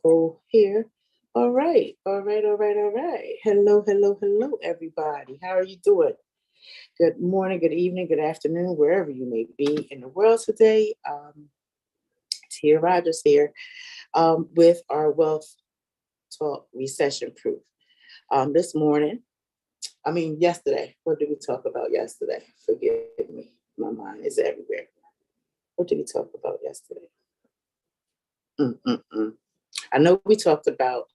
go here. All right, all right, all right, all right. Hello, hello, hello, everybody. How are you doing? Good morning, good evening, good afternoon, wherever you may be in the world today. Tia Rodgers here with our Wealth Talk Recession Proof. This morning, yesterday, what did we talk about yesterday? Forgive me, my mind is everywhere. What did we talk about yesterday? I know we talked about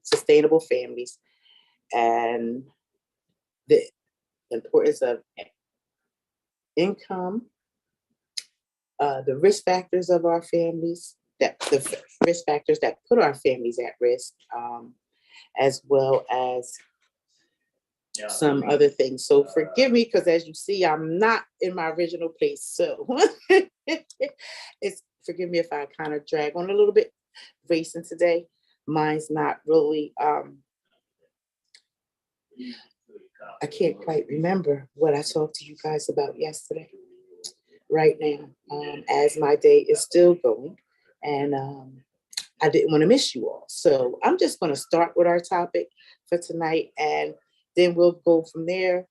sustainable families and the importance of income, the risk factors of our families, that the risk factors that put our families at risk, as well as some other things. So forgive me, because as you see, I'm not in my original place. So forgive me if I kind of drag on a little bit racing today. Mine's not really, I can't quite remember what I talked to you guys about yesterday right now, as my day is still going. And I didn't want to miss you all. So I'm just going to start with our topic for tonight, and then we'll go from there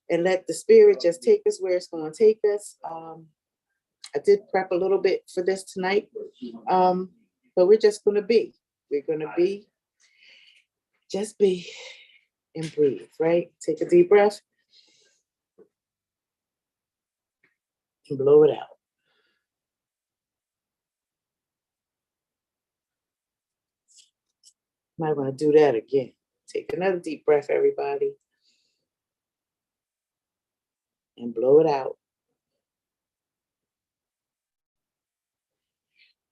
and let the spirit just take us where it's going to take us. I did prep a little bit for this tonight, but we're just going to be. We're going to be, just be and breathe, right? Take a deep breath and blow it out. Might want to do that again. Take another deep breath, everybody, and blow it out.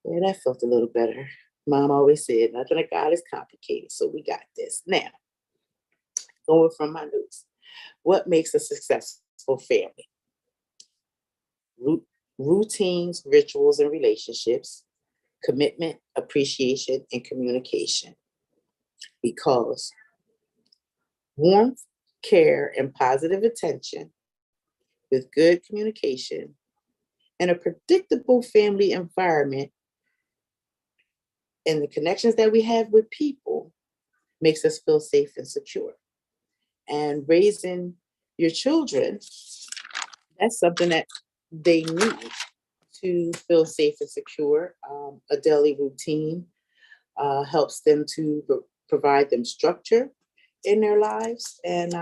Yeah, that felt a little better. Mom always said, nothing like God is complicated, so we got this. Now, going from my notes, what makes a successful family? Routines, rituals, and relationships, commitment, appreciation, and communication. Because warmth, care, and positive attention with good communication and a predictable family environment and the connections that we have with people makes us feel safe and secure. And raising your children, that's something that they need to feel safe and secure. A daily routine helps them to provide them structure in their lives, and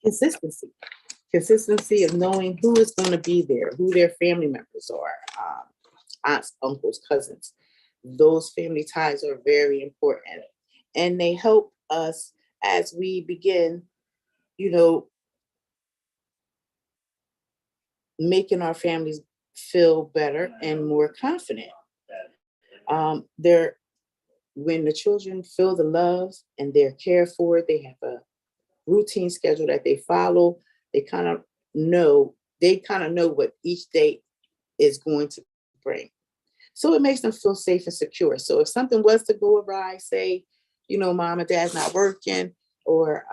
consistency of knowing who is going to be there, who their family members are, aunts, uncles, cousins. Those family ties are very important, and they help us as we begin, making our families feel better and more confident. When the children feel the love and they're cared for, they have a routine schedule that they follow. They kind of know what each day is going to bring. So it makes them feel safe and secure. So if something was to go awry, say, mom and dad's not working, or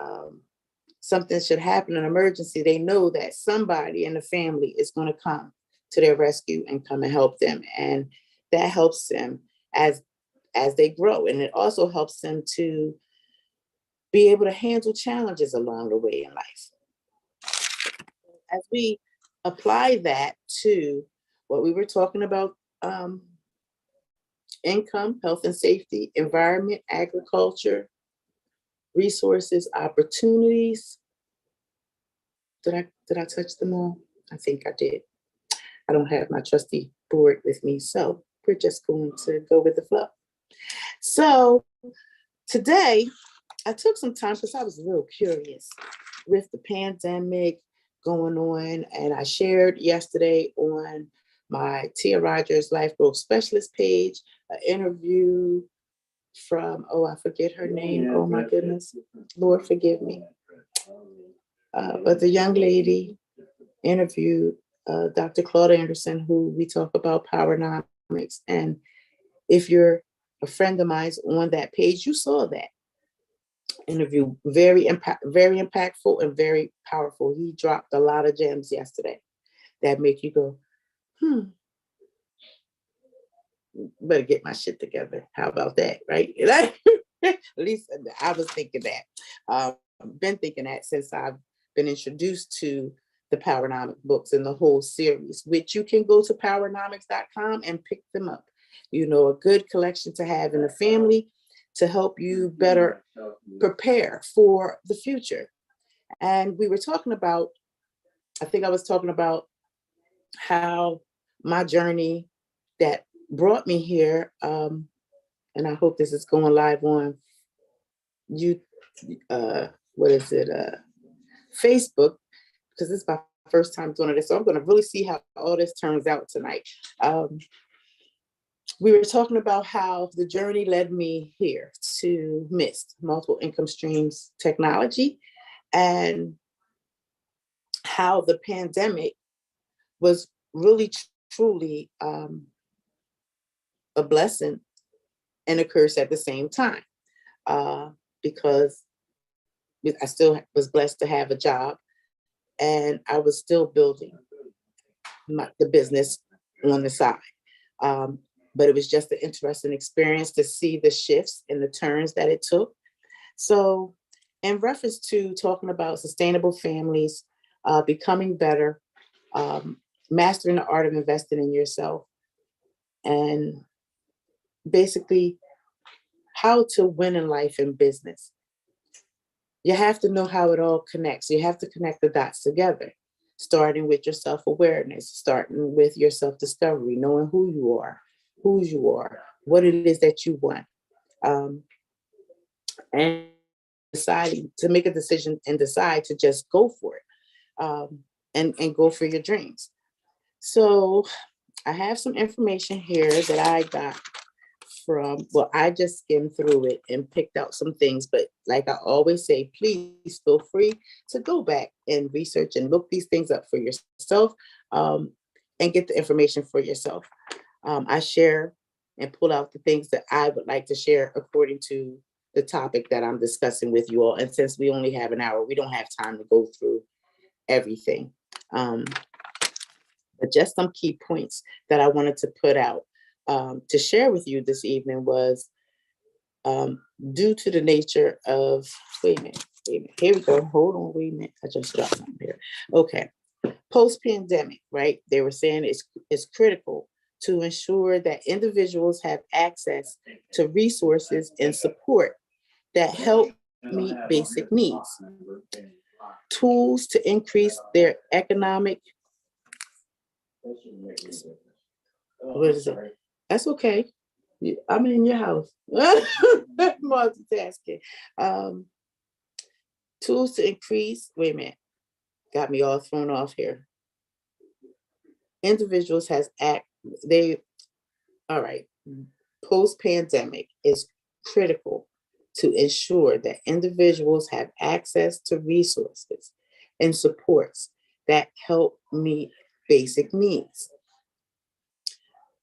something should happen, an emergency, they know that somebody in the family is going to come to their rescue and come and help them. And that helps them as they grow. And it also helps them to be able to handle challenges along the way in life. As we apply that to what we were talking about, income, health and safety, environment, agriculture, resources, opportunities. Did I touch them all? I think I did. I don't have my trusty board with me, so we're just going to go with the flow. So today, I took some time because I was a little curious with the pandemic going on, and I shared yesterday on my Tia Rodgers Life Growth Specialist page an interview from, I forget her name. Oh my goodness, Lord forgive me. But the young lady interviewed Dr. Claude Anderson, who we talk about Powernomics. And if you're a friend of mine on that page, you saw that interview. Very impactful and very powerful. He dropped a lot of gems yesterday that make you go, better get my shit together. How about that, right? At least I was thinking that. Been thinking that since I've been introduced to the Powernomic books and the whole series, which you can go to powernomics.com and pick them up. You know, a good collection to have in the family to help you better prepare for the future. And we were talking about, I think I was talking about how my journey that brought me here, and I hope this is going live on you, what is it, Facebook, because this is my first time doing this. So I'm going to really see how all this turns out tonight. We were talking about how the journey led me here to MIST, multiple income streams technology, and how the pandemic was really truly a blessing and a curse at the same time, because I still was blessed to have a job, and I was still building the business on the side. But it was just an interesting experience to see the shifts and the turns that it took. So in reference to talking about sustainable families, becoming better, mastering the art of investing in yourself, and basically how to win in life and business. You have to know how it all connects. You have to connect the dots together, starting with your self-awareness, starting with your self-discovery, knowing who you are, whose you are, what it is that you want, and deciding to make a decision and decide to just go for it, and go for your dreams. So I have some information here that I got from, well, I just skimmed through it and picked out some things, but like I always say, please feel free to go back and research and look these things up for yourself, and get the information for yourself. I share and pull out the things that I would like to share according to the topic that I'm discussing with you all. And since we only have an hour, we don't have time to go through everything. But just some key points that I wanted to put out to share with you this evening was, due to the nature of, wait a minute, here we go, hold on, wait a minute, I just dropped something here. Okay, post-pandemic, right? They were saying it's critical to ensure that individuals have access to resources and support that help meet basic needs. Tools to increase their economic, what is it? That's okay. I'm in your house. Multitasking. Tools to increase, wait a minute, got me all thrown off here. Individuals all right, post-pandemic is critical to ensure that individuals have access to resources and supports that help meet basic needs.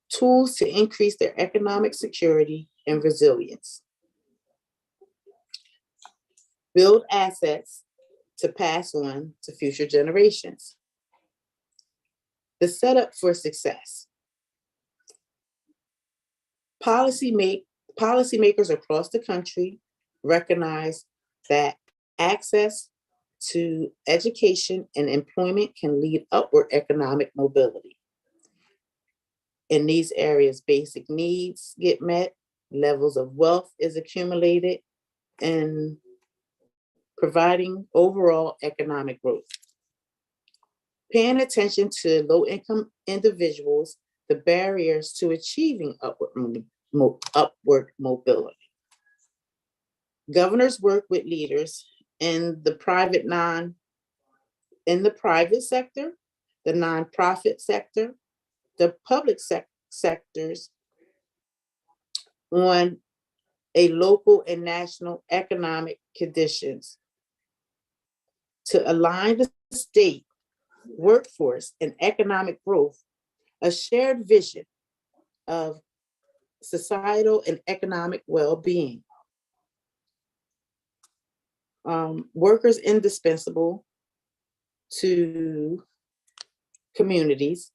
Tools to increase their economic security and resilience. Build assets to pass on to future generations. The setup for success. Policymakers across the country recognize that access to education and employment can lead upward economic mobility. In these areas, basic needs get met, levels of wealth is accumulated, and providing overall economic growth. Paying attention to low-income individuals, the barriers to achieving upward mobility. Governors work with leaders in the private sector, the nonprofit sector, the public sectors on a local and national economic conditions to align the state workforce and economic growth, a shared vision of societal and economic well-being. Workers indispensable to communities,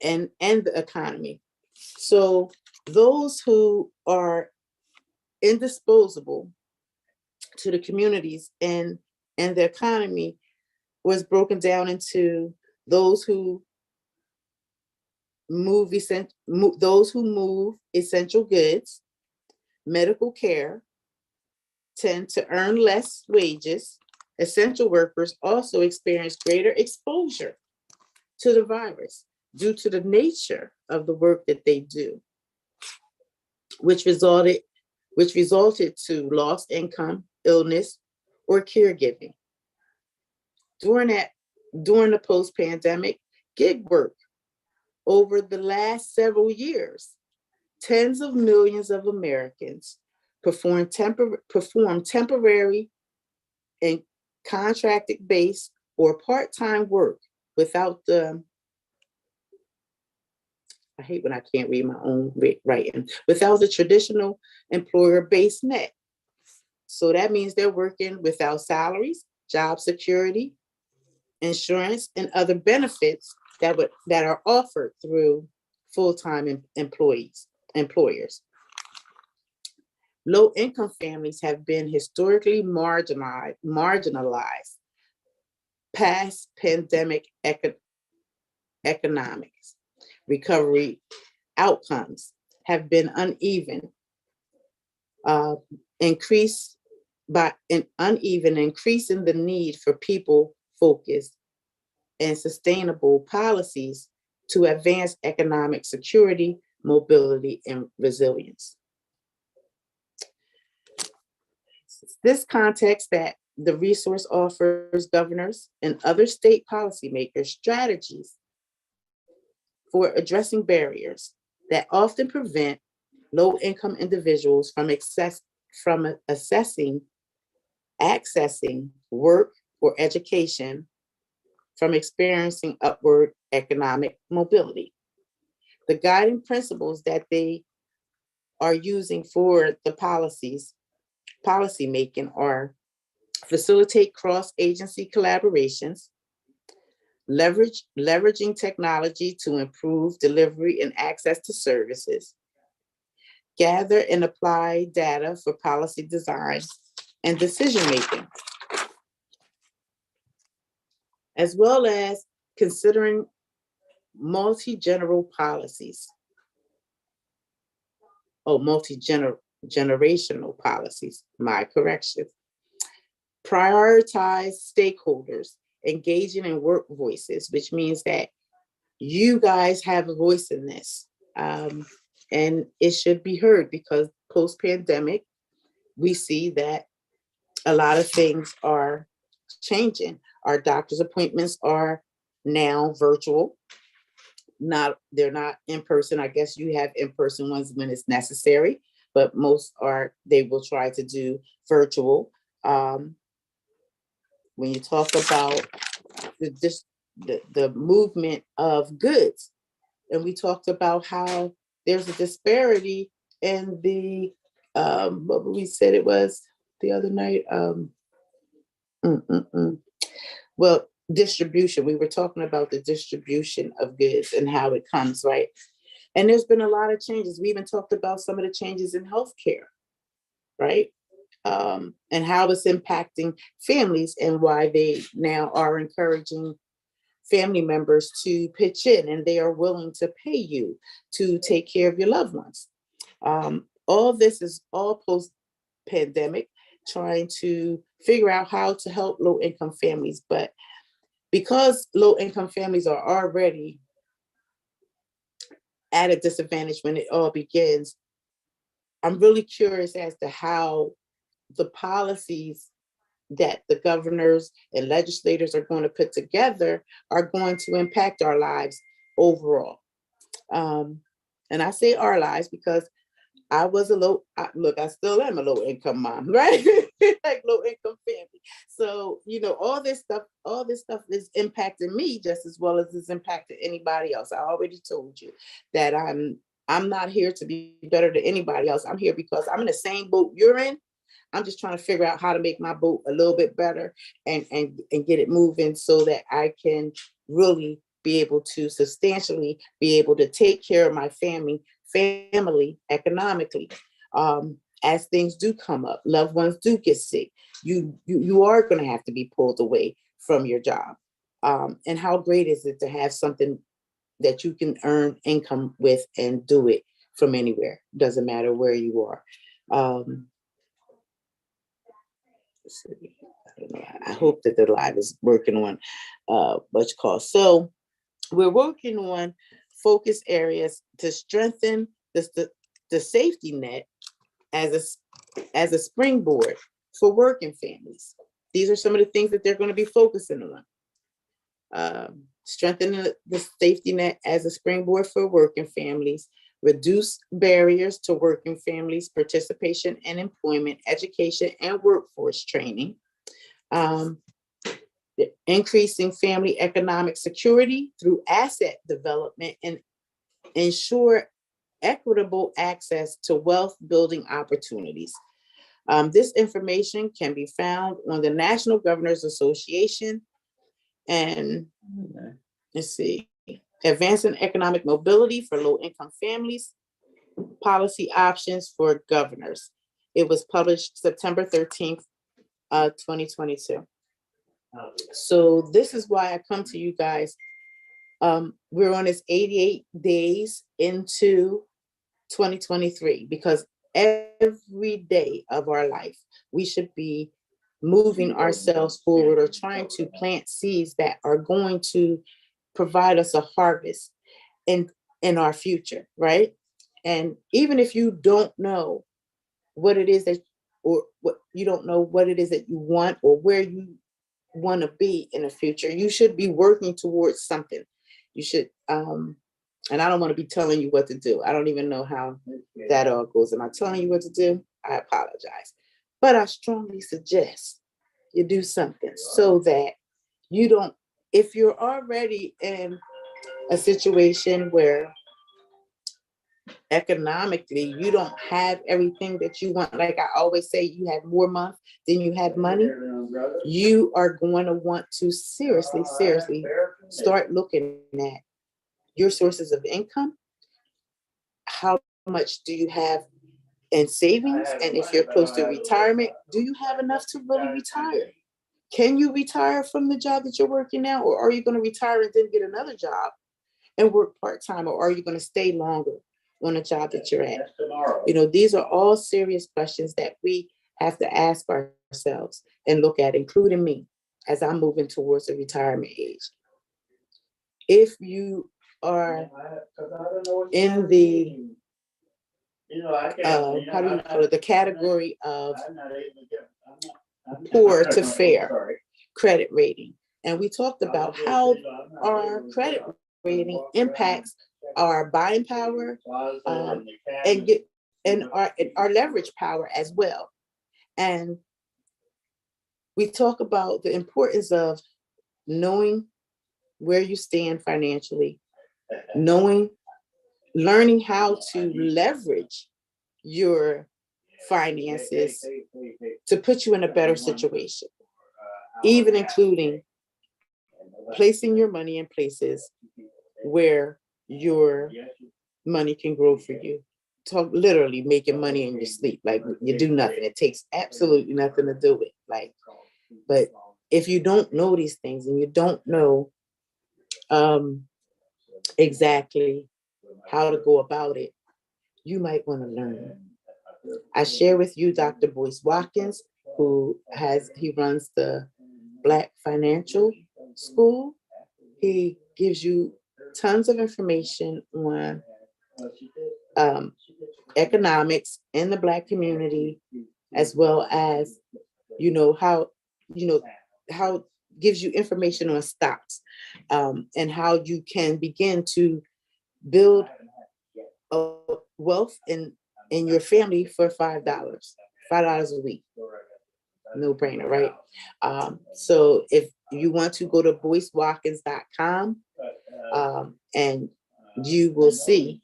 and the economy. So those who are indisposable to the communities and the economy was broken down into those who those who move essential goods, medical care, tend to earn less wages. Essential workers also experience greater exposure to the virus due to the nature of the work that they do, which resulted to lost income, illness, or caregiving. During the post-pandemic gig work, over the last several years, tens of millions of Americans perform temporary and contracted based or part-time work without the, I hate when I can't read my own writing, without the traditional employer-based net. So that means they're working without salaries, job security, insurance, and other benefits that are offered through full-time employers. Low-income families have been historically marginalized past pandemic economics. Recovery outcomes have been uneven, increasing the need for people-focused and sustainable policies to advance economic security, mobility, and resilience. This context that the resource offers governors and other state policymakers strategies for addressing barriers that often prevent low-income individuals from accessing work or education, from experiencing upward economic mobility. The guiding principles that they are using for the policy making are facilitate cross-agency collaborations, leveraging technology to improve delivery and access to services, gather and apply data for policy design and decision-making, as well as considering multi-generational policies. Multi-generational policies, my correction. Prioritize stakeholders, engaging in work voices, which means that you guys have a voice in this. And it should be heard because post-pandemic, we see that a lot of things are changing. Our doctor's appointments are now virtual. They're not in person. I guess you have in-person ones when it's necessary, but most they will try to do virtual. When you talk about the movement of goods, and we talked about how there's a disparity in the what we said it was the other night. Well, distribution. We were talking about the distribution of goods and how it comes, right? And there's been a lot of changes. We even talked about some of the changes in healthcare, right? And how it's impacting families and why they now are encouraging family members to pitch in and they are willing to pay you to take care of your loved ones. All this is all post-pandemic, trying to figure out how to help low-income families. But because low-income families are already at a disadvantage when it all begins, I'm really curious as to how the policies that the governors and legislators are going to put together are going to impact our lives overall. And I say our lives because I was I still am a low income mom, right? Like low income family. So, all this stuff is impacting me just as well as it's impacting anybody else. I already told you that I'm not here to be better than anybody else. I'm here because I'm in the same boat you're in. I'm just trying to figure out how to make my boat a little bit better and get it moving so that I can really be able to substantially be able to take care of my family economically. As things do come up, loved ones do get sick, you are going to have to be pulled away from your job. And how great is it to have something that you can earn income with and do it from anywhere? Doesn't matter where you are. Let's see. I don't know. I hope that the live is working on what you call. So we're working on focus areas to strengthen the safety net as a springboard for working families. These are some of the things that they're going to be focusing on. Strengthening the safety net as a springboard for working families, reduce barriers to working families' participation in employment, education, and workforce training. Increasing family economic security through asset development and ensure equitable access to wealth building opportunities. This information can be found on the National Governors Association and let's see, advancing economic mobility for low-income families, policy options for governors. It was published September 13th, 2022. So this is why I come to you guys. We're on this 88 days into 2023, because every day of our life, we should be moving ourselves forward or trying to plant seeds that are going to provide us a harvest in our future, right? And even if you don't know what it is that, or what you don't know what it is that you want or where you want to be in the future, you should be working towards something. You should, and I don't want to be telling you what to do. I don't even know how that all goes. Am I telling you what to do? I apologize. But I strongly suggest you do something so that you don't, if you're already in a situation where economically you don't have everything that you want, like I always say, you have more month than you have money, you are going to want to seriously start looking at your sources of income. How much do you have in savings? And if you're close to retirement, do you have enough to really retire? Can you retire from the job that you're working now? Or are you going to retire and then get another job and work part-time? Or are you going to stay longer on a job that you're at? You know, these are all serious questions that we have to ask ourselves and look at, including me, as I'm moving towards the retirement age. If you are in the how do you call it, the category of poor to fair credit rating, and we talked about how our credit rating impacts our buying power, and our leverage power as well. And we talk about the importance of knowing where you stand financially, learning how to leverage your finances to put you in a better situation, even including placing your money in places where your money can grow for you. Talk literally making money in your sleep, like you do nothing. It takes absolutely nothing to do it. Like, but if you don't know these things and you don't know exactly how to go about it, you might want to learn. I share with you Dr. Boyce Watkins, he runs the Black Financial School. He gives you tons of information on economics in the Black community, as well as, how gives you information on stocks, and how you can begin to build a wealth in your family for $5 a week. No brainer, right? So if you want to go to boycewatkins.com, and you will see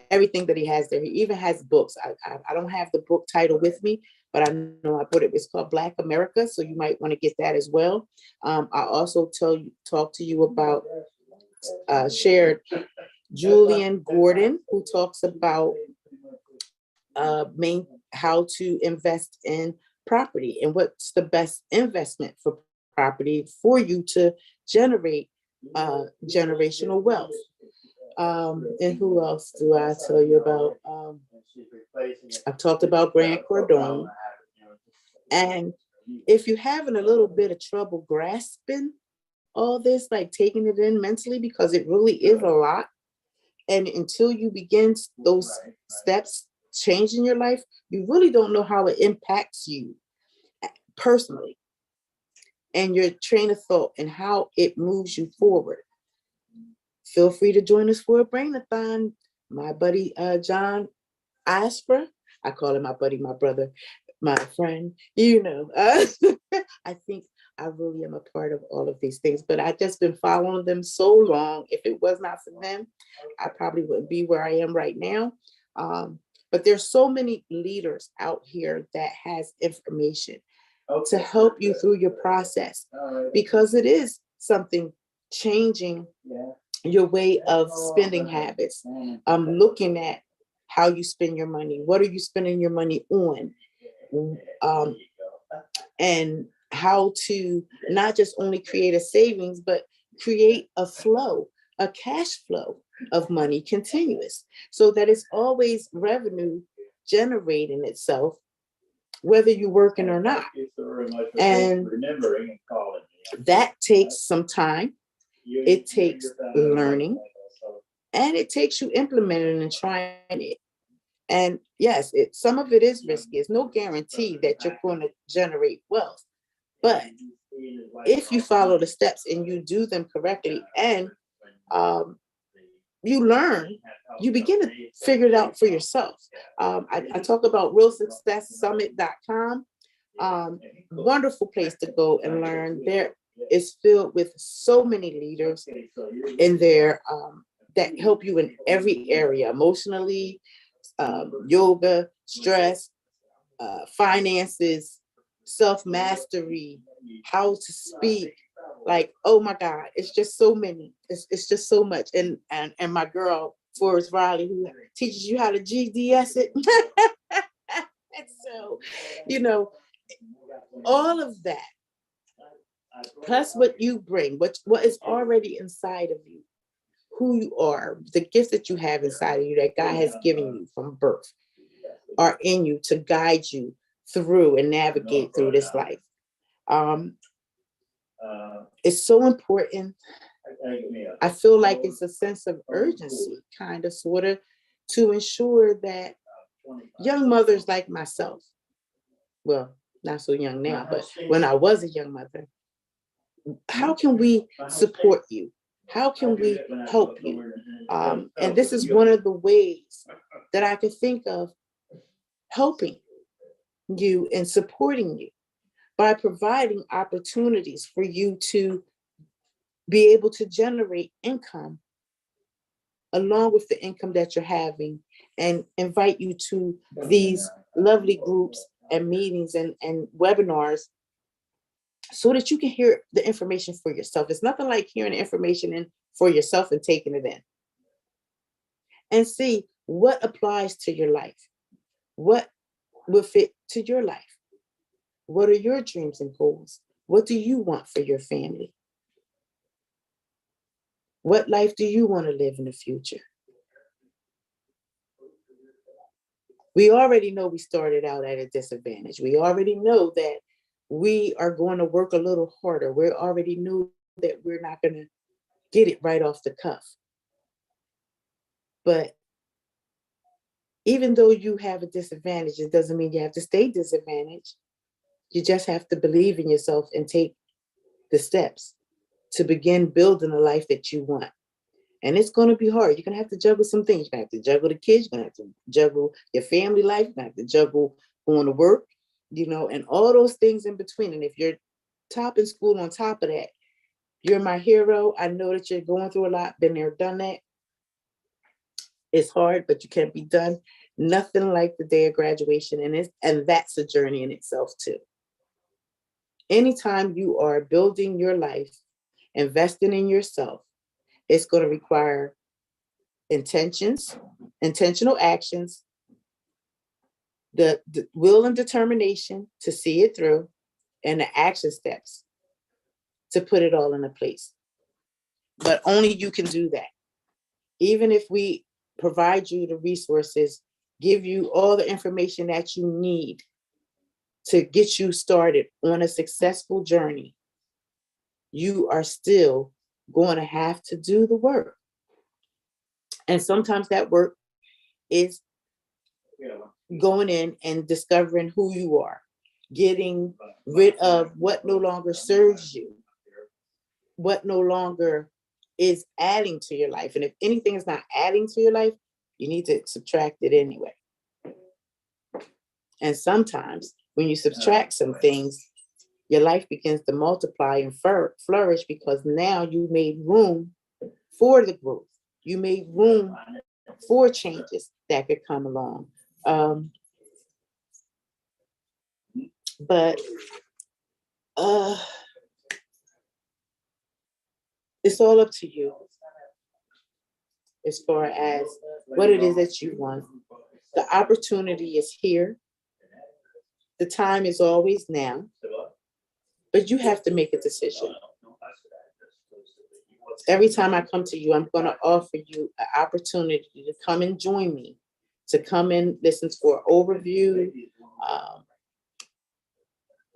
everything that he has there. He even has books. I don't have the book title with me, but I know I put it. It's called Black America, so you might want to get that as well. I also talk to you about shared Julian Gordon, who talks about how to invest in property and what's the best investment for property for you to generate generational wealth. And who else do I tell you about? I've talked about Grant Cardone. And if you're having a little bit of trouble grasping all this, like taking it in mentally, because it really is a lot. And until you begin those steps changing your life, you really don't know how it impacts you personally and your train of thought and how it moves you forward. Feel free to join us for a brain-a-thon. My buddy John Asper, I call him my buddy, my brother, my friend, I think I really am a part of all of these things, but I've just been following them so long. If it was not for them, I probably wouldn't be where I am right now. But there's so many leaders out here that has information to help you through your process, because it is something changing your way of spending habits. Looking at how you spend your money. What are you spending your money on? And how to not just only create a savings, but create a flow, a cash flow of money, continuous, so that it's always revenue generating itself, whether you're working or not. And that takes some time. It takes learning, and it takes you implementing and trying it. And yes, some of it is risky. It's no guarantee that you're going to generate wealth. But if you follow the steps and you do them correctly, and you learn, you begin to figure it out for yourself. I talk about realsuccesssummit.com. Wonderful place to go and learn. There is filled with so many leaders in there that help you in every area, emotionally, yoga, stress, finances, self-mastery, how to speak. Like, oh my God, it's just so many. It's just so much. And my girl, Forrest Riley, who teaches you how to GDS it. And so, all of that, plus what you bring, what is already inside of you, who you are, the gifts that you have inside of you that God has given you from birth are in you to guide you through and navigate through this life. It's so important. I feel like it's a sense of urgency, kind of, sort of, to ensure that young mothers like myself, well, not so young now, but when I was a young mother, how can we support you? How can we help you? And this is one of the ways that I could think of helping you and supporting you, by providing opportunities for you to be able to generate income along with the income that you're having, and invite you to these lovely groups and meetings and webinars so that you can hear the information for yourself. It's nothing like hearing the information for yourself and taking it in. And see what applies to your life. What will fit to your life? What are your dreams and goals? What do you want for your family? What life do you want to live in the future? We already know we started out at a disadvantage. We already know that we are going to work a little harder. We already knew that we're not going to get it right off the cuff. But even though you have a disadvantage, it doesn't mean you have to stay disadvantaged. You just have to believe in yourself and take the steps to begin building a life that you want. And it's going to be hard. You're going to have to juggle some things. You're going to have to juggle the kids. You're going to have to juggle your family life. You're going to have to juggle going to work, and all those things in between. And if you're topping school on top of that, you're my hero. I know that you're going through a lot. Been there, done that. It's hard, but you can't be done. Nothing like the day of graduation. And that's a journey in itself too. Anytime you are building your life, investing in yourself, It's going to require intentional actions, the will and determination to see it through, and the action steps to put it all into place. But only you can do that. Even if we provide you the resources, give you all the information that you need to get you started on a successful journey, you are still going to have to do the work. And sometimes that work is going in and discovering who you are, getting rid of what no longer serves you, what no longer is adding to your life. And if anything is not adding to your life, you need to subtract it anyway. And sometimes when you subtract some things, your life begins to multiply and flourish, because now you made room for the growth. You made room for changes that could come along. But it's all up to you as far as what it is that you want. The opportunity is here. The time is always now, but you have to make a decision. Every time I come to you, I'm going to offer you an opportunity to come and join me, to come and listen for an overview,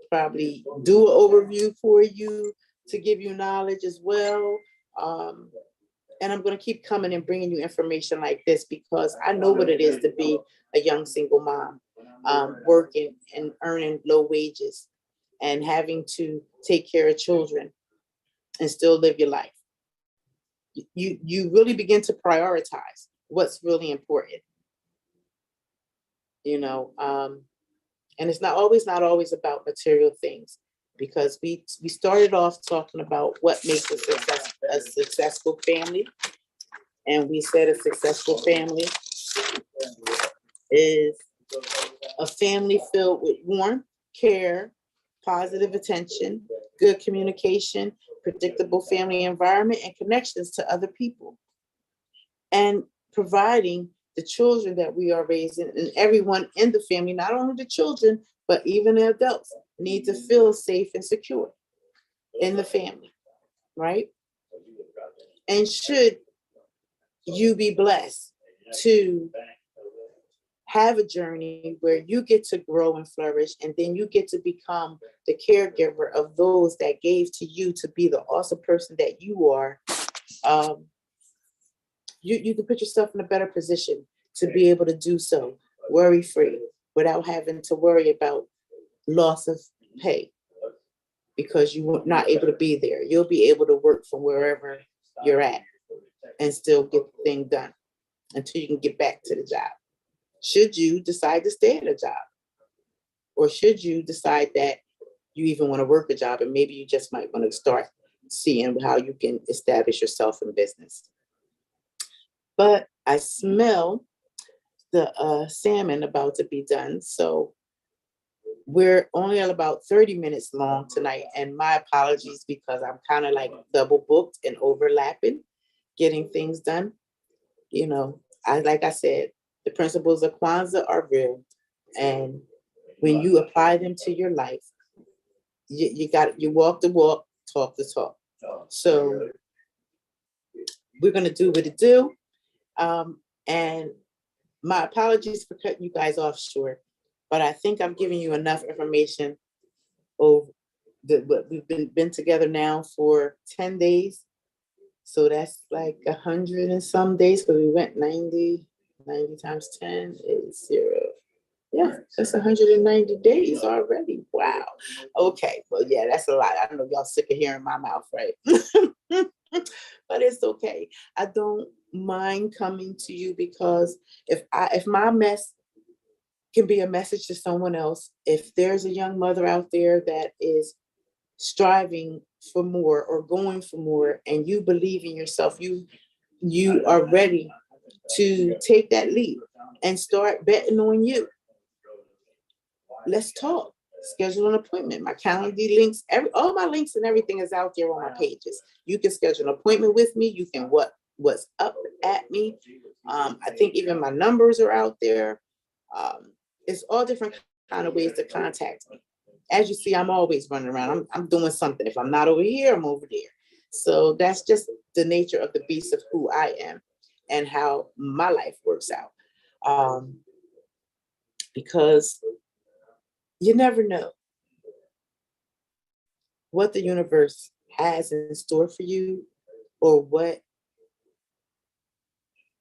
probably do an overview for you to give you knowledge as well. And I'm going to keep coming and bringing you information like this, because I know what it is to be a young single mom, working and earning low wages and having to take care of children and still live your life. You really begin to prioritize what's really important, and it's not always about material things, because we started off talking about what makes a successful family. And we said a successful family is a family filled with warmth, care, positive attention, good communication, predictable family environment, and connections to other people. And providing the children that we are raising, and everyone in the family, not only the children, but even the adults, need to feel safe and secure in the family, right? And should you be blessed to have a journey where you get to grow and flourish, and then you get to become the caregiver of those that gave to you to be the awesome person that you are, you can put yourself in a better position to be able to do so worry-free, without having to worry about loss of pay because you were not able to be there. You'll be able to work from wherever you're at and still get the thing done until you can get back to the job. Should you decide to stay at a job, or should you decide that you even want to work a job, and maybe you just might want to start seeing how you can establish yourself in business. But I smell the salmon about to be done. So we're only at about 30 minutes long tonight. And my apologies, because I'm kind of like double booked and overlapping, getting things done. Like I said, the principles of Kwanzaa are real. And when you apply them to your life, you walk the walk, talk the talk. So we're going to do what it do. And my apologies for cutting you guys off short, but I think I'm giving you enough information. We've been together now for 10 days. So that's like 100 and some days, because we went 90 times 10 is 0. Yeah, that's 190 days already. Wow. Okay. Well, yeah, that's a lot. I know y'all sick of hearing my mouth, right? But it's okay. I don't mind coming to you, because if my mess can be a message to someone else, if there's a young mother out there that is striving for more or going for more, and you believe in yourself, you are ready to take that leap and start betting on you. Let's talk. schedule an appointment. My calendar links, all my links and everything is out there on my pages. You can schedule an appointment with me. You can what's up at me. I think even my numbers are out there. It's all different kind of ways to contact me. As you see, I'm always running around. I'm doing something. If I'm not over here, I'm over there. So that's just the nature of the beast of who I am and how my life works out. Because you never know what the universe has in store for you or what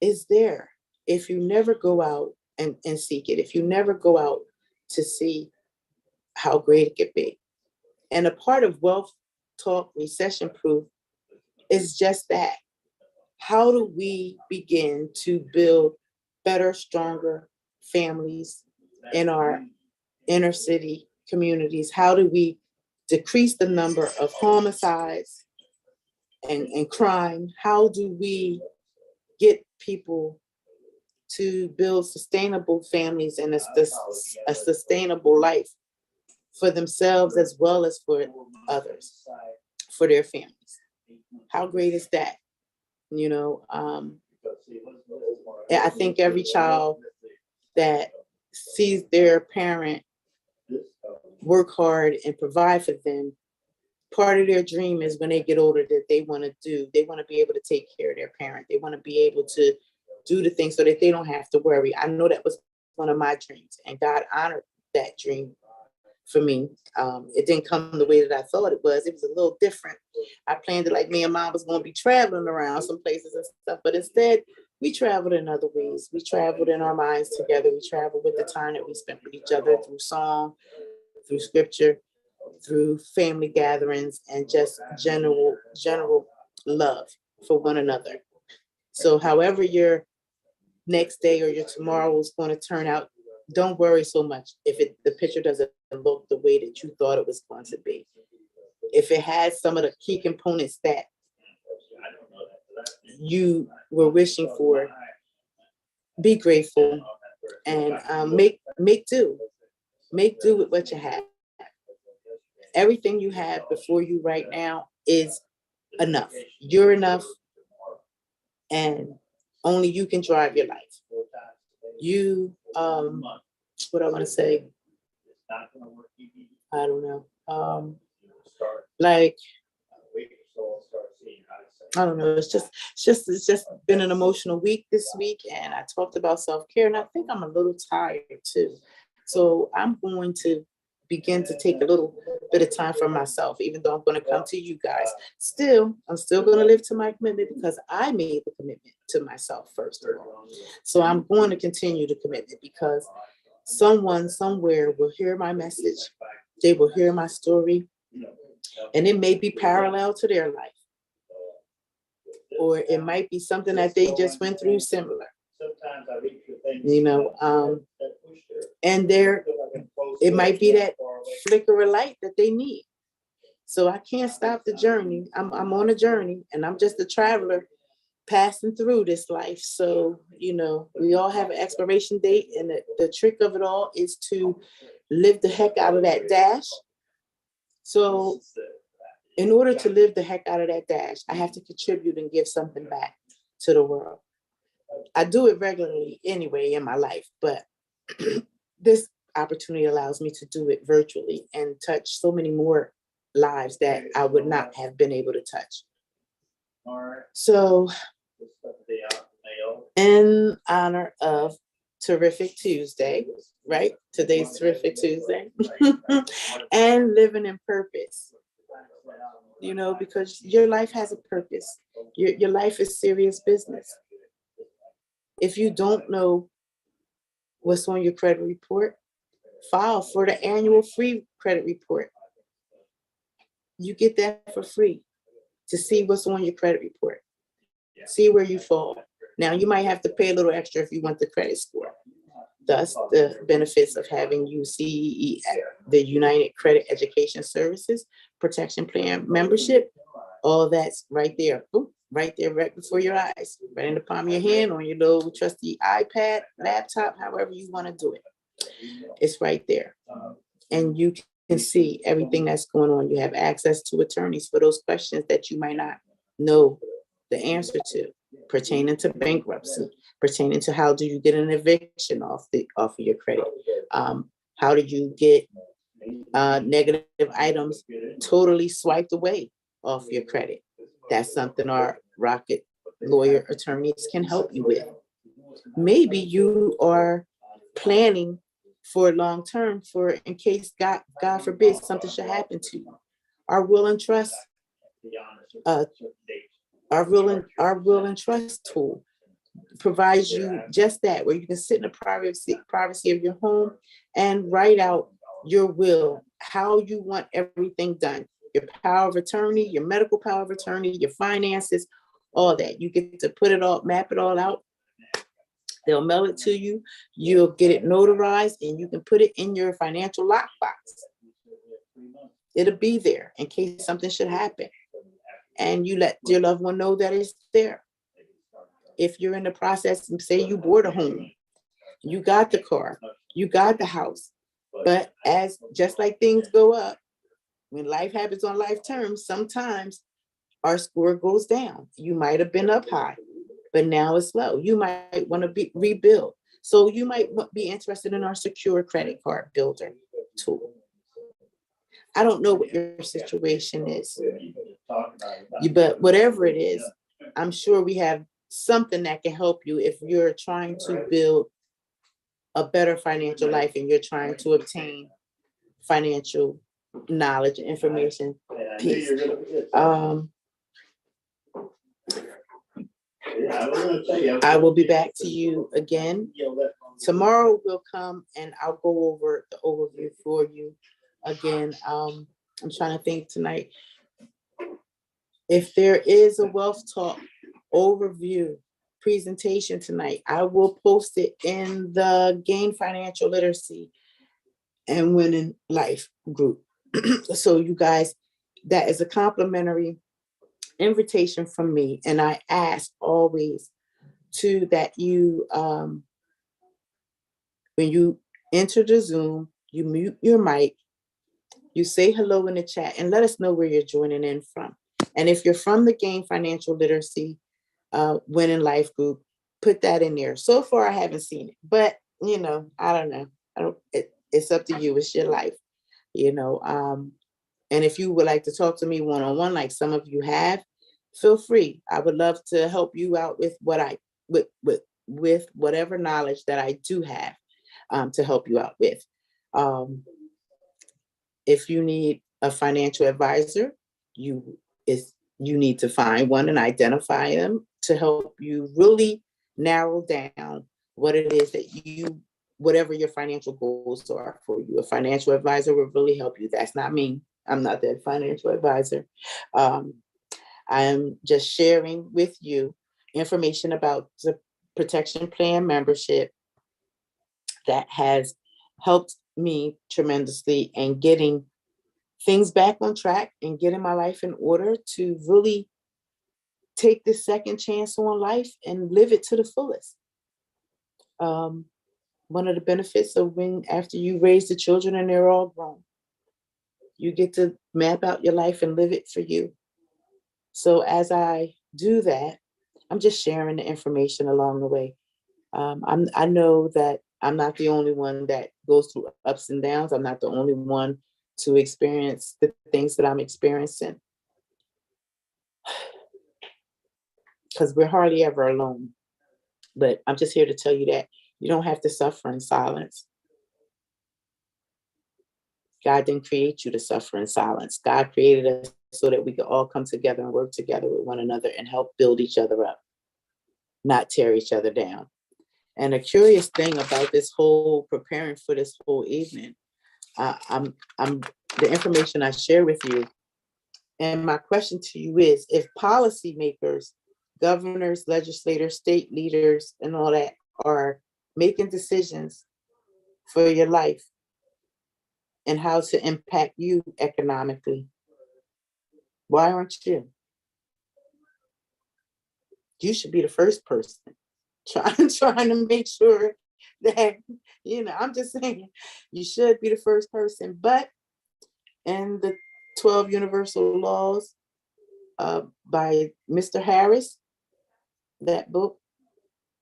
is there if you never go out and seek it, if you never go out to see how great it could be. And a part of Wealth Talk Recession Proof is just that. How do we begin to build better, stronger families in our inner city communities? How do we decrease the number of homicides and crime? How do we get people to build sustainable families and a sustainable life for themselves as well as for others, for their families? How great is that? You know, I think every child that sees their parent work hard and provide for them, part of their dream is when they get older that they want to be able to take care of their parent. They want to be able to do the things so that they don't have to worry. I know that was one of my dreams, and God honored that dream for me. It didn't come the way that I thought it was. It was a little different. I planned it like me and Mom was going to be traveling around some places and stuff, but instead we traveled in other ways. We traveled in our minds together. We traveled with the time that we spent with each other through song, through scripture, through family gatherings, and just general love for one another. So however your next day or your tomorrow is going to turn out, don't worry so much if the picture doesn't look the way that you thought it was going to be. If it has some of the key components that you were wishing for, be grateful and make do. Make do with what you have. Everything you have before you right now is enough. You're enough, and only you can drive your life. You, what I want to say, I don't know. Like, I don't know. It's just been an emotional week this week, and I talked about self-care, and I think I'm a little tired too. So I'm going to begin to take a little bit of time for myself, even though I'm going to come to you guys. I'm still going to live to my commitment because I made the commitment to myself first of all. So I'm going to continue the commitment because someone somewhere will hear my message. They will hear my story, and it may be parallel to their life, or it might be something that they just went through similar. You know, and it might be that flicker of light that they need. So I can't stop the journey. I'm on a journey, and I'm just a traveler passing through this life. So, you know, we all have an expiration date, and the trick of it all is to live the heck out of that dash. So in order to live the heck out of that dash, I have to contribute and give something back to the world. I do it regularly anyway in my life, but this opportunity allows me to do it virtually and touch so many more lives that I would not have been able to touch. So, in honor of Terrific Tuesday, right? Today's Terrific Tuesday, and living in purpose. You know, because your life has a purpose. Your life is serious business. If you don't know what's on your credit report, file for the annual free credit report. You get that for free to see what's on your credit report. See where you fall. Now, you might have to pay a little extra if you want the credit score. Thus, the benefits of having UCEE, the United Credit Education Services Protection Plan membership, all that's right there. Ooh, right there, right before your eyes, right in the palm of your hand, on your little trusty iPad, laptop, however you want to do it. It's right there. and you can see everything that's going on. You have access to attorneys for those questions that you might not know the answer to, pertaining to bankruptcy, pertaining to how do you get an eviction off of your credit, how do you get negative items totally swiped away off your credit. That's something our Rocket lawyer attorneys can help you with. Maybe you are planning for long term for in case God forbid something should happen to you. Our will and trust, uh, our will and trust tool provides you just that, where you can sit in the privacy of your home and write out your will, how you want everything done, your power of attorney, your medical power of attorney, your finances, all that. You get to put it all, map it all out. They'll mail it to you. You'll get it notarized, and you can put it in your financial lockbox. It'll be there in case something should happen. And you let your loved one know that it's there. If you're in the process, and say you bought a home, you got the car, you got the house, but as just like things go up, when life happens on life terms, sometimes our score goes down. You might have been up high, but now it's low. You might want to rebuild. So you might be interested in our secure credit card builder tool. I don't know what your situation is, but whatever it is, I'm sure we have something that can help you if you're trying to build a better financial life and you're trying to obtain financial knowledge and information. Peace. I will be back to you again. Tomorrow will come and I'll go over the overview for you again. I'm trying to think tonight. If there is a Wealth Talk overview presentation tonight, I will post it in the Gain Financial Literacy and Winning Life group. So you guys, that is a complimentary invitation from me. And I ask always that you, when you enter the Zoom, you mute your mic, you say hello in the chat, and let us know where you're joining in from. And if you're from the Gain Financial Literacy Winning Life group, put that in there. So far, I haven't seen it, but I don't know. It's up to you. It's your life, and if you would like to talk to me one-on-one, like some of you have, feel free. I would love to help you out with with whatever knowledge that I do have to help you out with. If you need a financial advisor, you need to find one and identify them to help you really narrow down what it is that whatever your financial goals are for you. A financial advisor will really help you. That's not me. I'm not that financial advisor. I'm just sharing with you information about the protection plan membership that has helped me tremendously in getting things back on track and getting my life in order to really take this second chance on life and live it to the fullest. One of the benefits of after you raise the children and they're all grown, you get to map out your life and live it for you. So as I do that, I'm just sharing the information along the way. I know that I'm not the only one that goes through ups and downs. I'm not the only one to experience the things that I'm experiencing, because we're hardly ever alone. But I'm just here to tell you that you don't have to suffer in silence. God didn't create you to suffer in silence. God created us so that we could all come together and work together with one another and help build each other up, not tear each other down. And a curious thing about this whole preparing for this whole evening, I'm the information I share with you. And my question to you is, if policymakers, governors, legislators, state leaders, and all that are making decisions for your life and how to impact you economically, why aren't you? You should be the first person trying to make sure that, I'm just saying, you should be the first person. But in the 12 Universal Laws by Mr. Harris, that book,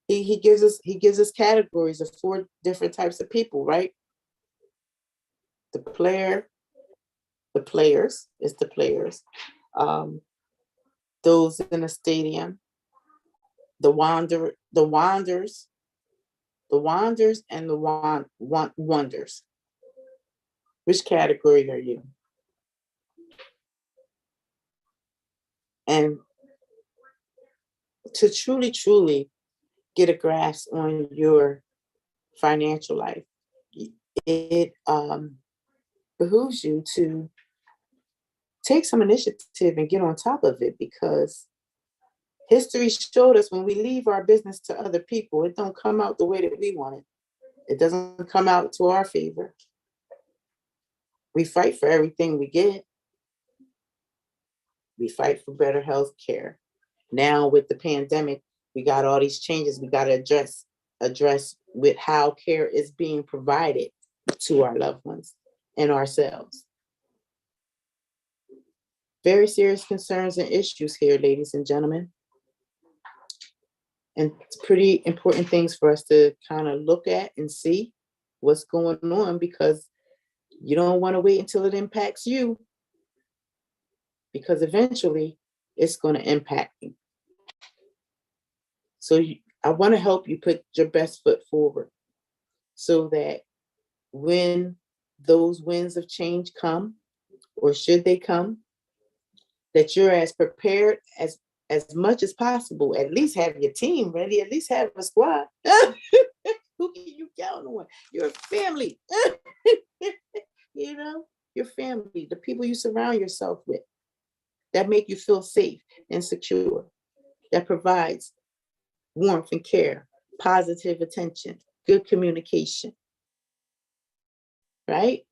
he gives us categories of 4 different types of people, right? The player, the players, it's the players, those in a stadium, the wanders, and the wonders. Which category are you? And to truly get a grasp on your financial life, it behooves you to take some initiative and get on top of it, because history showed us when we leave our business to other people, it don't come out the way that we want it. It doesn't come out to our favor. We fight for everything we get. We fight for better health care. Now with the pandemic, we got all these changes we got to address with how care is being provided to our loved ones and ourselves. Very serious concerns and issues here, ladies and gentlemen. And it's pretty important things for us to kind of look at and see what's going on, because you don't want to wait until it impacts you, because eventually it's going to impact you. So I want to help you put your best foot forward so that when those winds of change come, or should they come, that you're as prepared as much as possible. At least have your team ready, at least have a squad. Who can you count on? Your family. Your family, the people you surround yourself with, that make you feel safe and secure, that provides warmth and care, positive attention, good communication, right?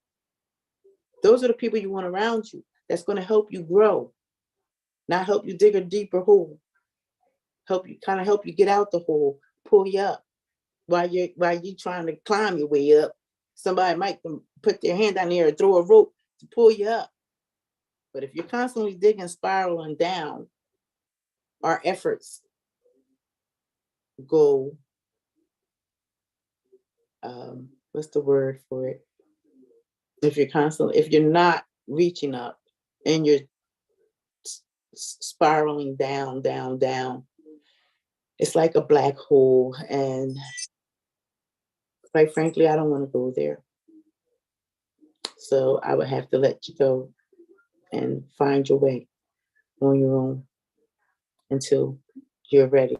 Those are the people you want around you. That's going to help you grow, not help you dig a deeper hole. Help you get out the hole, pull you up while you're trying to climb your way up. Somebody might put their hand down there and throw a rope to pull you up. But if you're constantly digging, spiraling down, our efforts go, what's the word for it? If you're not reaching up and you're spiraling down, it's like a black hole. And quite frankly, I don't want to go there. So I would have to let you go and find your way on your own until you're ready,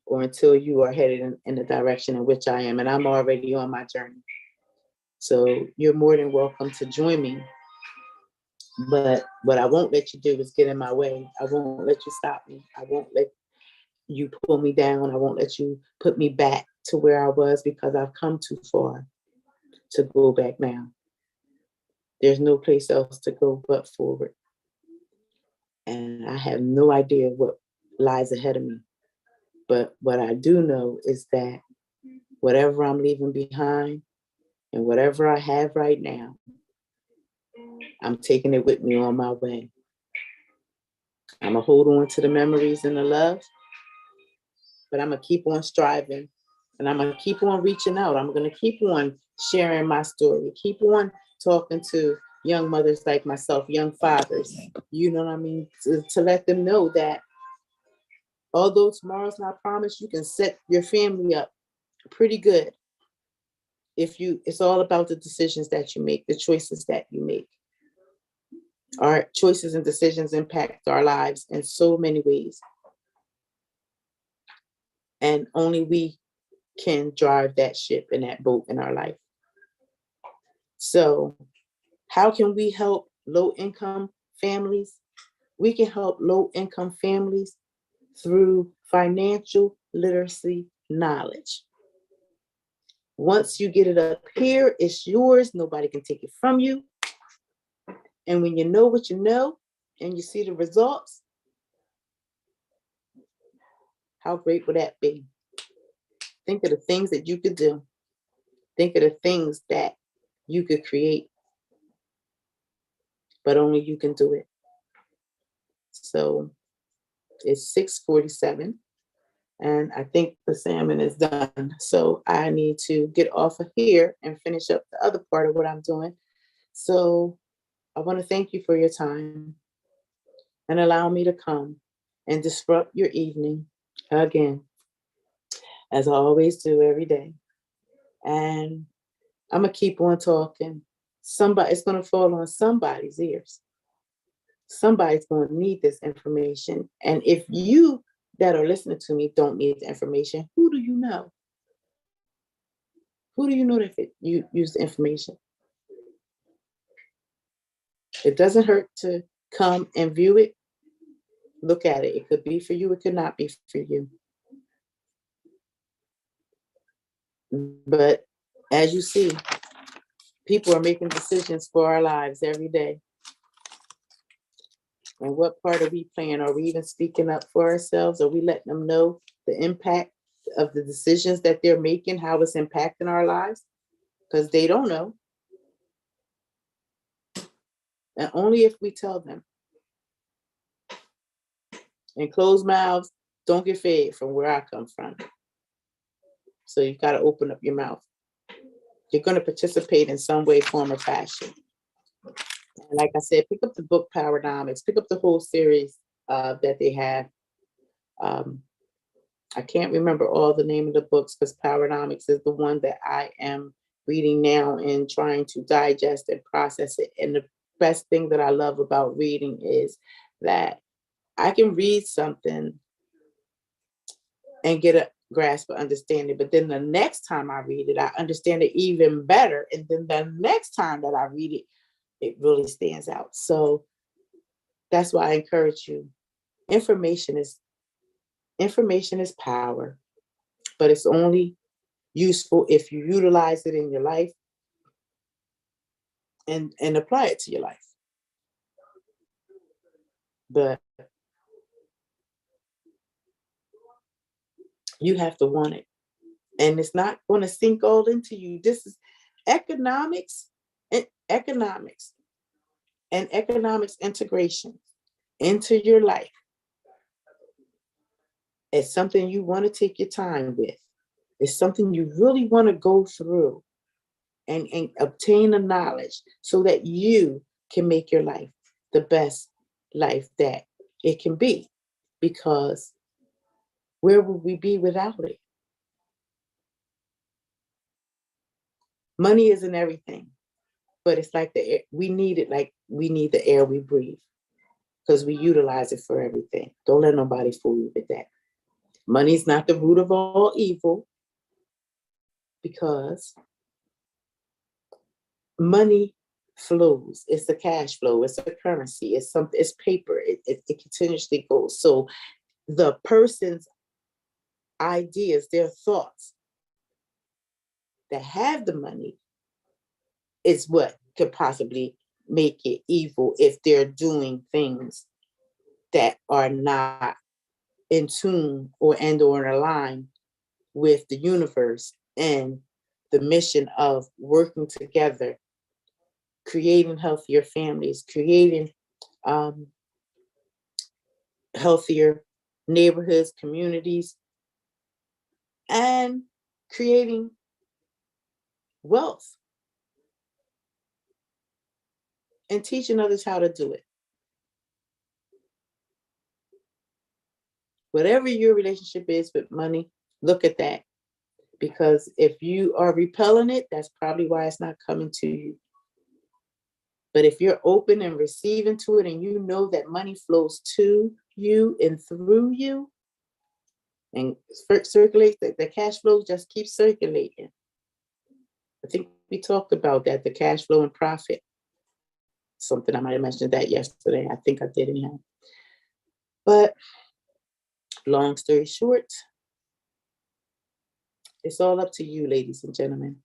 or until you are headed in the direction in which I am. And I'm already on my journey. So you're more than welcome to join me. But what I won't let you do is get in my way. I won't let you stop me. I won't let you pull me down. I won't let you put me back to where I was, because I've come too far to go back now. There's no place else to go but forward. And I have no idea what lies ahead of me. But what I do know is that whatever I'm leaving behind and whatever I have right now, I'm taking it with me on my way. I'm going to hold on to the memories and the love, but I'm going to keep on striving, and I'm going to keep on reaching out. I'm going to keep on sharing my story, keep on talking to young mothers like myself, young fathers, you know what I mean, to let them know that although tomorrow's not promised, you can set your family up pretty good. It's all about the decisions that you make, the choices that you make. Our choices and decisions impact our lives in so many ways. And only we can drive that ship and that boat in our life. So how can we help low-income families? We can help low-income families through financial literacy knowledge. Once you get it up here, it's yours. Nobody can take it from you. And when you know what you know and you see the results, how great would that be? Think of the things that you could do. Think of the things that you could create, but only you can do it. So it's 6:47, and I think the salmon is done. So I need to get off of here and finish up the other part of what I'm doing. So I want to thank you for your time and allow me to come and disrupt your evening again, as I always do every day. And I'm gonna keep on talking. It's gonna fall on somebody's ears. Somebody's gonna need this information. And if you that are listening to me don't need the information, who do you know? Who do you know that you use the information? It doesn't hurt to come and view it. Look at it. It could be for you. It could not be for you. But as you see, people are making decisions for our lives every day. And what part are we playing? Are we even speaking up for ourselves? Are we letting them know the impact of the decisions that they're making, how it's impacting our lives? Because they don't know. And only if we tell them. And closed mouths don't get fed, from where I come from. So you got to open up your mouth. You're going to participate in some way, form, or fashion. And like I said, pick up the book Powernomics. Pick up the whole series that they have. I can't remember all the name of the books, because Powernomics is the one that I am reading now and trying to digest and process it. And the best thing that I love about reading is that I can read something and get a grasp of understanding, but then the next time I read it, I understand it even better. And then the next time that I read it, it really stands out. So that's why I encourage you. Information is power, but it's only useful if you utilize it in your life and apply it to your life. But you have to want it. And it's not going to sink all into you. This is economics and economics integration into your life. It's something you want to take your time with. It's something you really want to go through and obtain the knowledge so that you can make your life the best life that it can be. Because where would we be without it? Money isn't everything, but it's like the air. We need it like we need the air we breathe, because we utilize it for everything. Don't let nobody fool you with that. Money is not the root of all evil, because money flows. It's the cash flow. It's a currency. It's something. It's paper. It continuously goes. So the person's ideas, their thoughts that have the money is what could possibly make it evil, if they're doing things that are not in tune or in line with the universe and the mission of working together, creating healthier families, creating healthier neighborhoods, communities, and creating wealth and teaching others how to do it. Whatever your relationship is with money, look at that. Because if you are repelling it, that's probably why it's not coming to you. But if you're open and receiving to it, and you know that money flows to you and through you, and circulate, the cash flow just keeps circulating. I think we talked about that, the cash flow and profit. Something I might have mentioned that yesterday. I think I did anyhow. But long story short, it's all up to you, ladies and gentlemen.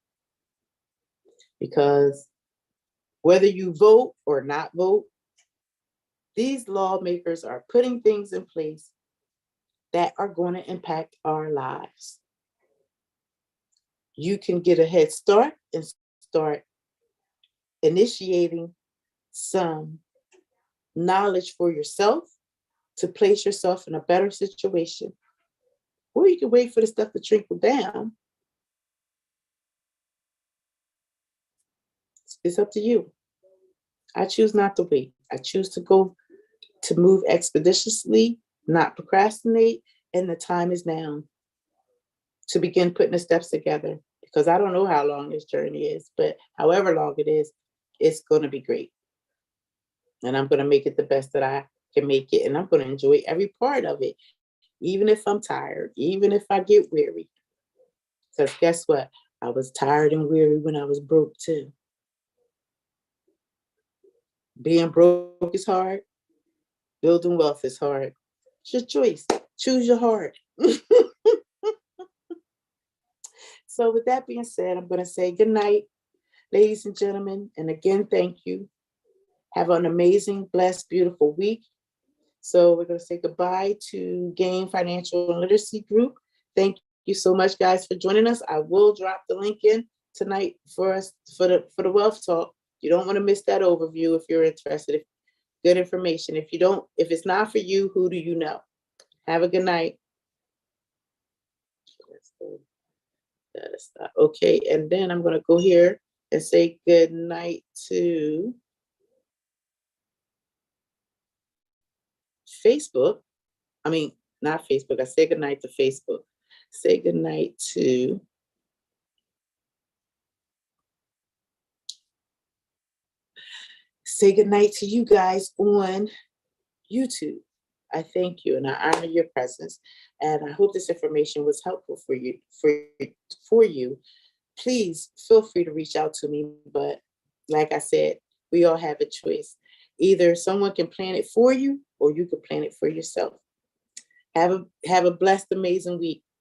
Because whether you vote or not vote, these lawmakers are putting things in place that are going to impact our lives. you can get a head start and start initiating some knowledge for yourself to place yourself in a better situation. Or you can wait for the stuff to trickle down. It's up to you. I choose not to wait. I choose to move expeditiously, not procrastinate, and the time is now to begin putting the steps together, because I don't know how long this journey is, but however long it is, it's going to be great. And I'm going to make it the best that I can make it. And I'm going to enjoy every part of it, even if I'm tired, even if I get weary. Because guess what? I was tired and weary when I was broke too. Being broke is hard. Building wealth is hard. It's your choice. Choose your heart. So with that being said, I'm going to say good night, ladies and gentlemen. And again, thank you. Have an amazing, blessed, beautiful week. So we're going to say goodbye to Gain Financial and Literacy Group. Thank you so much, guys, for joining us. I will drop the link in tonight for us for the Wealth Talk. You don't want to miss that overview if you're interested. Good information. If it's not for you, who do you know? Have a good night. Okay, and then I'm going to go here and say good night to Facebook. I mean, not Facebook. I say good night to Facebook. Say good night to you guys on YouTube. I thank you and I honor your presence. And I hope this information was helpful for you. Please feel free to reach out to me. But like I said, we all have a choice. Either someone can plan it for you or you can plan it for yourself. Have a blessed, amazing week.